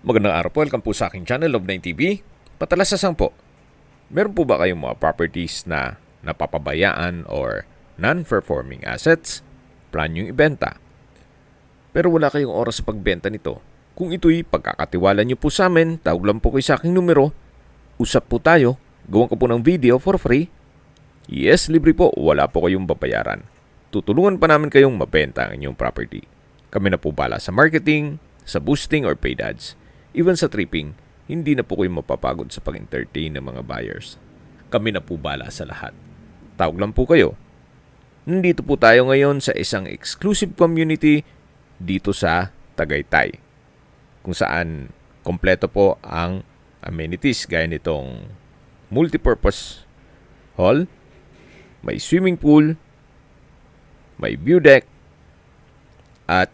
Magandang araw po, welcome po sa aking channel, Love9 TV. Patalasasang po, meron po ba kayong mga properties na napapabayaan or non-performing assets? Plan yung ibenta. Pero wala kayong oras sa pagbenta nito. Kung ito'y pagkakatiwala nyo po sa amin, tawag lang po kayo sa aking numero. Usap po tayo, gawan ko po ng video for free. Yes, libre po, wala po kayong babayaran. Tutulungan pa namin kayong mabenta ang inyong property. Kami na po bala sa marketing, sa boosting or paid ads. Even sa tripping, hindi na po kayo mapapagod sa pag-entertain ng mga buyers. Kami na po bala sa lahat. Tawag lang po kayo. Nandito po tayo ngayon sa isang exclusive community dito sa Tagaytay, kung saan kompleto po ang amenities gaya nitong multipurpose hall, may swimming pool, may view deck, at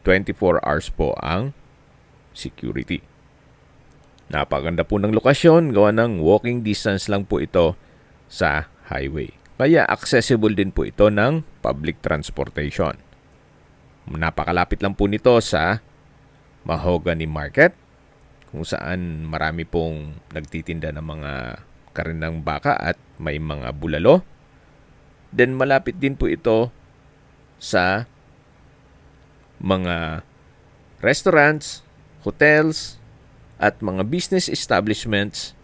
24 hours po ang security. Napaganda po ng lokasyon, gawa ng walking distance lang po ito sa highway. Kaya accessible din po ito ng public transportation. Napakalapit lang po nito sa Mahogany Market, kung saan marami pong nagtitinda ng mga karinang baka at may mga bulalo. Then malapit din po ito sa mga restaurants, hotels, at mga business establishments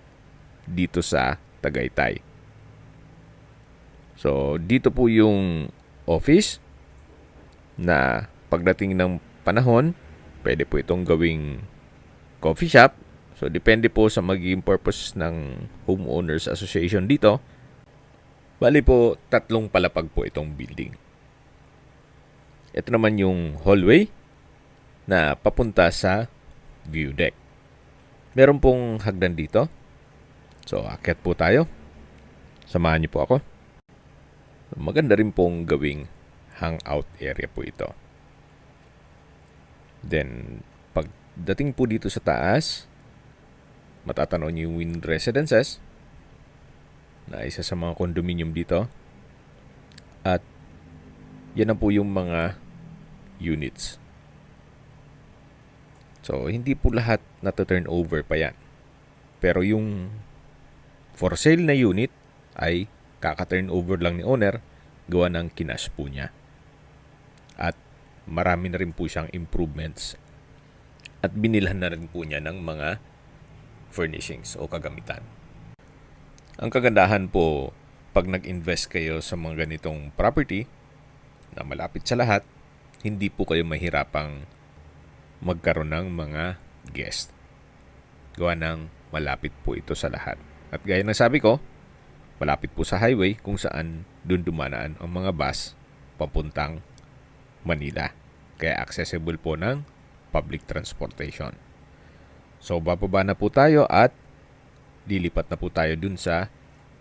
dito sa Tagaytay. So, dito po yung office na pagdating ng panahon, pwede po itong gawing coffee shop. So, depende po sa magiging purpose ng homeowners association dito. Bali po, 3 palapag po itong building. Ito naman yung hallway na papunta sa view deck. Meron pong hagdan dito. So, akyat po tayo. Samahan niyo po ako. Maganda rin pong gawing hangout area po ito. Then, pagdating po dito sa taas, matatanaw niyo yung Wind Residences na isa sa mga condominium dito. At yan na po yung mga units. So, hindi po lahat na-turn over pa yan. Pero yung for sale na unit ay kaka-turn over lang ni owner, gawa ng kinash po niya. At marami na rin po siyang improvements. At binilhan na rin po niya ng mga furnishings o kagamitan. Ang kagandahan po, pag nag-invest kayo sa mga ganitong property na malapit sa lahat, hindi po kayo mahirapang magkaroon ng mga guest. Gawa ng malapit po ito sa lahat. At gaya ng sabi ko, malapit po sa highway kung saan doon dumanaan ang mga bus papuntang Manila. Kaya accessible po ng public transportation. So, bababa na po tayo at lilipat na po tayo dun sa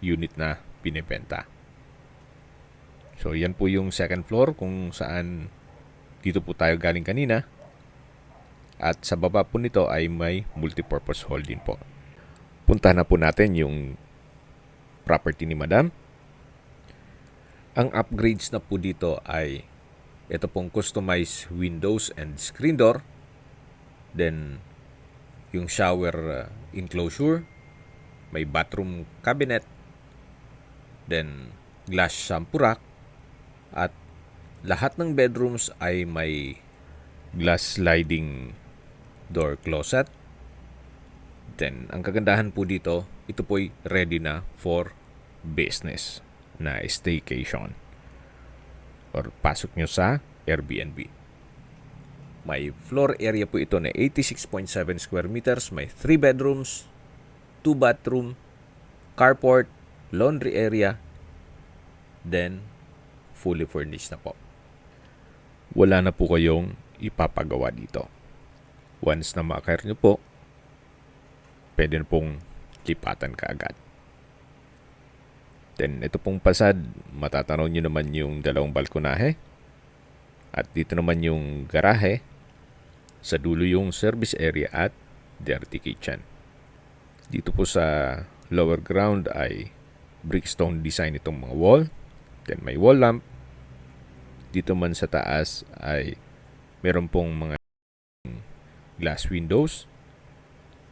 unit na binibenta. So, yan po yung second floor kung saan dito po tayo galing kanina. At sa baba po nito ay may multipurpose hall din po. Puntahan na po natin yung property ni Madam. Ang upgrades na po dito ay ito pong customized windows and screen door. Then, yung shower enclosure. May bathroom cabinet. Then, glass shampoo rack. At lahat ng bedrooms ay may glass sliding door closet. Then, ang kagandahan po dito, ito po'y ready na for business na staycation. Or pasok nyo sa Airbnb. May floor area po ito na 86.7 square meters. May 3 bedrooms, 2 bathroom, carport, laundry area. Then, fully furnished na po. Wala na po kayong ipapagawa dito. Once na ma-acquire nyo po, pwede na pong lipatan kaagad. Then, ito pong pasad, matatanaw nyo naman yung 2 balkonahe. At dito naman yung garahe. Sa dulo yung service area at dirty kitchen. Dito po sa lower ground ay brickstone design itong mga wall. Then, may wall lamp. Dito man sa taas ay meron pong mga glass windows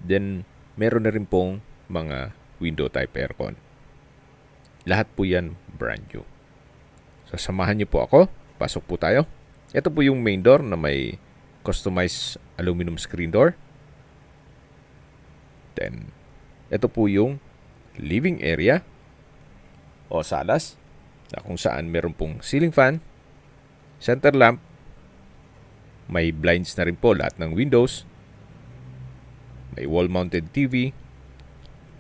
Then, meron na rin pong mga window type aircon. Lahat po yan brand new. So, samahan niyo po ako. Pasok po tayo. Ito po yung main door na may customized aluminum screen door. Then, ito po yung living area o salas na kung saan meron pong ceiling fan, center lamp, may blinds na rin po lahat ng windows, may wall-mounted TV,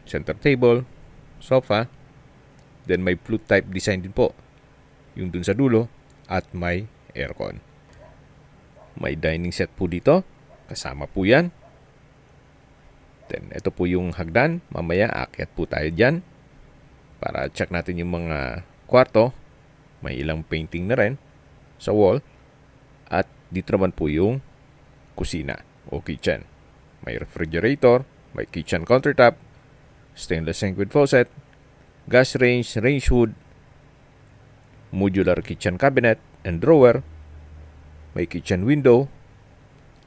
center table, sofa, then may flute type design din po yung dun sa dulo at may aircon. May dining set po dito, kasama po yan. Then ito po yung hagdan, mamaya aakyat po tayo dyan para check natin yung mga kwarto. May ilang painting na rin sa wall. At dito naman po yung kusina o kitchen. May refrigerator, may kitchen countertop, stainless sink with faucet, gas range, range hood, modular kitchen cabinet and drawer, may kitchen window,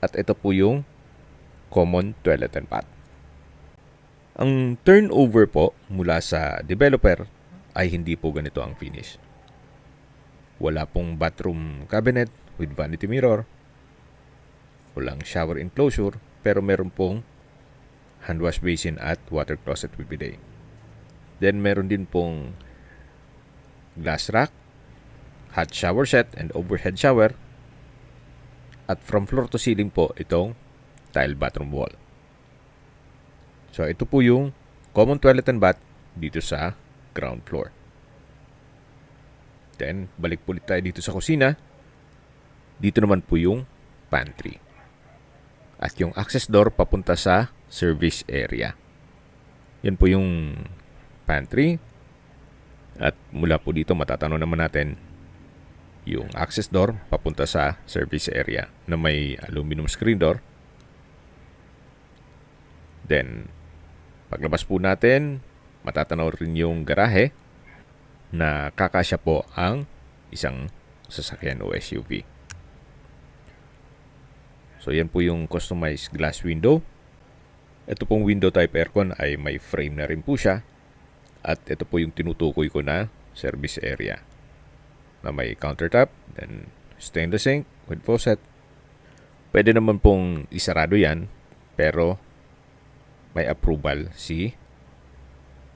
at ito po yung common toilet and bath. Ang turnover po mula sa developer ay hindi po ganito ang finish. Wala pong bathroom cabinet with vanity mirror, walang shower enclosure, pero meron pong hand wash basin at water closet with bidet. Then meron din pong glass rack, hot shower set and overhead shower, at from floor to ceiling po itong tile bathroom wall. So ito po yung common toilet and bath dito sa ground floor. Then balik po ulit tayo dito sa kusina. Dito naman po yung pantry. At yung access door papunta sa service area. Yan po yung pantry. At mula po dito matatanaw naman natin yung access door papunta sa service area na may aluminum screen door. Then, paglabas po natin, matatanaw rin yung garahe na kakasya po ang isang sasakyan o SUV. So, yan po yung customized glass window. Ito pong window type aircon ay may frame na rin po siya. At ito po yung tinutukoy ko na service area na may countertop, then stainless sink with faucet. Pwede naman pong isarado yan, pero may approval si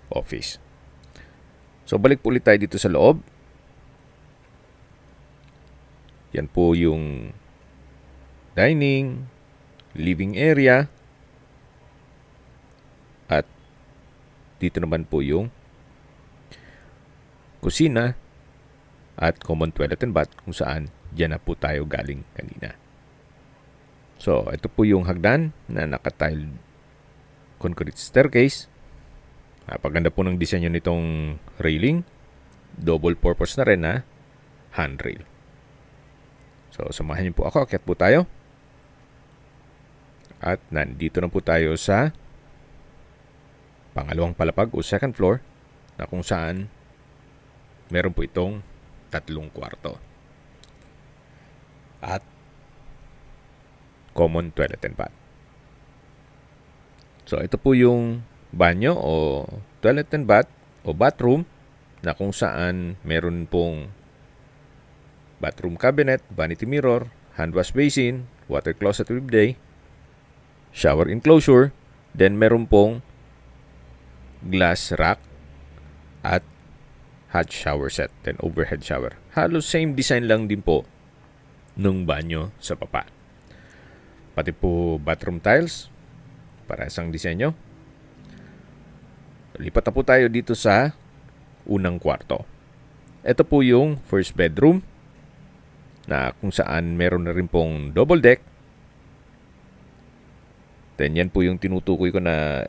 office. So, balik po ulit tayo dito sa loob. Yan po yung dining, living area, at dito naman po yung kusina at common toilet and bath kung saan dyan na po tayo galing kanina. So, ito po yung hagdan na naka-tile concrete staircase. Napaganda po ng disenyo nitong railing. Double purpose na rin na handrail. So, samahan niyo po ako. Akyat po tayo. At nandito na po tayo sa pangalawang palapag o second floor na kung saan meron po itong 3 kwarto. At common toilet and bath. So, ito po yung banyo o toilet and bath o bathroom na kung saan meron pong bathroom cabinet, vanity mirror, hand wash basin, water closet with bidet, shower enclosure, then meron pong glass rack at hot shower set, then overhead shower. Halos same design lang din po nung banyo sa baba. Pati po bathroom tiles, para isang disenyo. Lipat na po tayo dito sa unang kwarto. Ito po yung first bedroom na kung saan meron na rin pong double deck. Then yan po yung tinutukoy ko na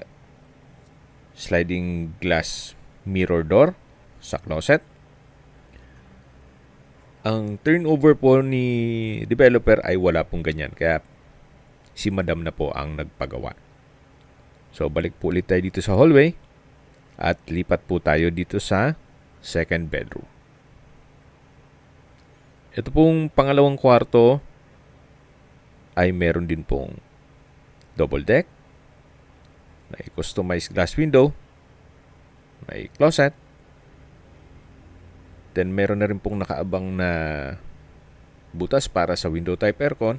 sliding glass mirror door sa closet. Ang turnover po ni developer ay wala pong ganyan. Kaya si madam na po ang nagpagawa. So, balik po ulit tayo dito sa hallway at lipat po tayo dito sa second bedroom. Ito pong pangalawang kwarto ay meron din pong double deck, may customized glass window, may closet, then meron na rin pong nakaabang na butas para sa window type aircon.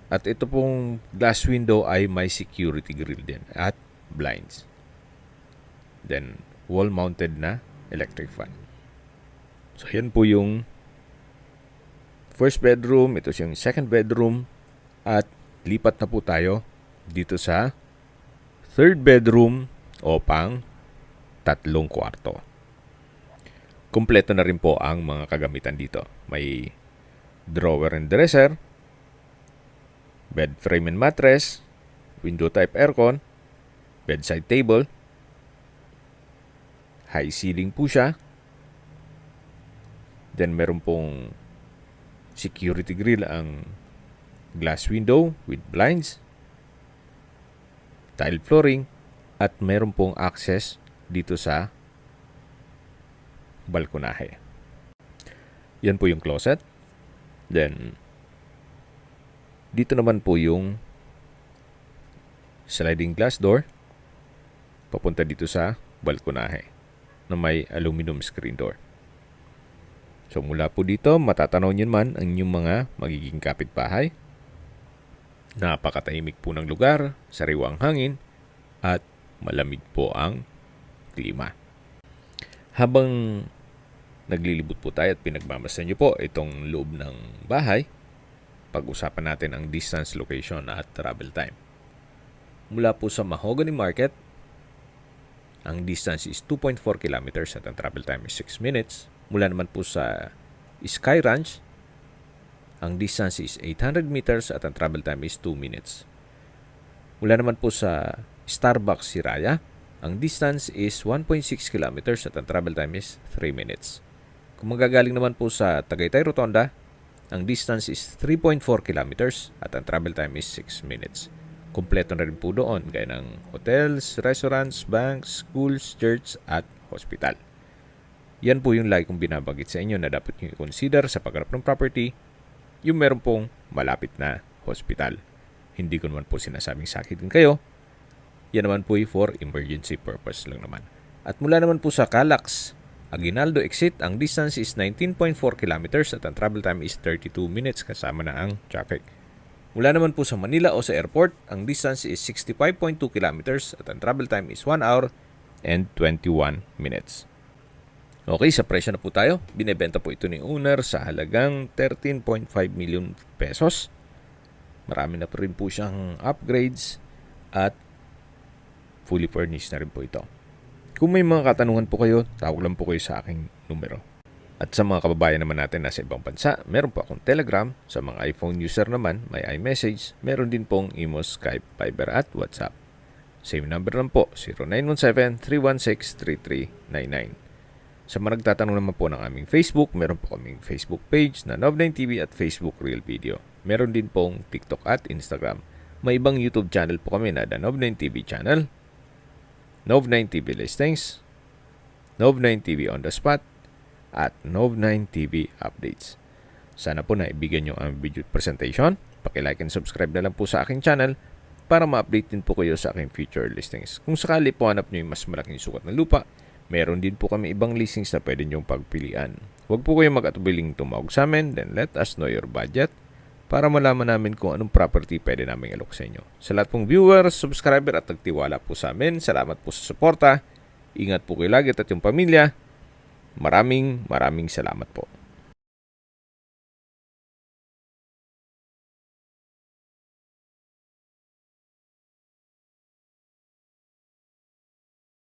At ito pong glass window ay may security grill din at blinds. Then, wall-mounted na electric fan. So, yan po yung first bedroom. Ito yung second bedroom. At lipat na po tayo dito sa third bedroom o pang 3 kwarto. Kompleto na rin po ang mga kagamitan dito. May drawer and dresser, bed frame and mattress, window type aircon, bedside table, high ceiling po siya. Then meron pong security grill ang glass window with blinds, tile flooring, at meron pong access dito sa balkonahe. Yan po yung closet. Then dito naman po yung sliding glass door papunta dito sa balkonahe na may aluminum screen door. So mula po dito, matatanaw niyo man ang inyong mga magiging kapitbahay. Napakatahimik po ng lugar, sariwang hangin, at malamig po ang klima. Habang naglilibot po tayo at pinagmamasdan niyo po itong loob ng bahay, pag-usapan natin ang distance, location at travel time. Mula po sa Mahogany Market, ang distance is 2.4 kilometers at ang travel time is 6 minutes. Mula naman po sa Sky Ranch, ang distance is 800 meters at ang travel time is 2 minutes. Mula naman po sa Starbucks Siraya, ang distance is 1.6 kilometers at ang travel time is 3 minutes. Kung magagaling naman po sa Tagaytay Rotonda, ang distance is 3.4 kilometers at ang travel time is 6 minutes. Kompleto na rin po doon gaya ng hotels, restaurants, banks, schools, church at hospital. Yan po yung lagi kong binabanggit sa inyo na dapat nyo i-consider sa pagharap ng property, yung meron pong malapit na hospital. Hindi ko naman po sinasabing sakitin kayo. Yan naman po for emergency purpose lang naman. At mula naman po sa Calax, Aguinaldo exit, ang distance is 19.4 kilometers at ang travel time is 32 minutes kasama na ang traffic. Mula naman po sa Manila o sa airport, ang distance is 65.2 kilometers at ang travel time is 1 hour and 21 minutes. Okay, sa presyo na po tayo. Binebenta po ito ni owner sa halagang 13.5 million pesos. Marami na po rin po siyang upgrades at fully furnished na rin po ito. Kung may mga katanungan po kayo, tawag lang po kayo sa aking numero. At sa mga kababayan naman natin nasa ibang bansa, meron po akong Telegram. Sa mga iPhone user naman, may iMessage. Meron din pong Imo, Skype, Viber at WhatsApp. Same number lang po, 0917-316-3399. Sa mga nagtatanong naman po ng aming Facebook, meron po kaming Facebook page na Nov9TV at Facebook Real Video. Meron din pong TikTok at Instagram. May ibang YouTube channel po kami na The Nov9TV channel, Nov9TV Listings, Nov9TV On The Spot, at Nov9TV Updates. Sana po naibigan nyo ang video presentation. Paki-like and subscribe na lang po sa aking channel para ma-update din po kayo sa aking future listings. Kung sakali po hanap nyo yung mas malaking sukat ng lupa, meron din po kami ibang listings na pwede nyong pagpilian. Huwag po kayong mag-atubiling tumawag sa amin, then let us know your budget para malaman namin kung anong property pwede namin alok sa inyo. Sa lahat pong viewers, subscriber at nagtiwala po sa amin, salamat po sa suporta. Ingat po kayo lagi at yung pamilya. Maraming salamat po.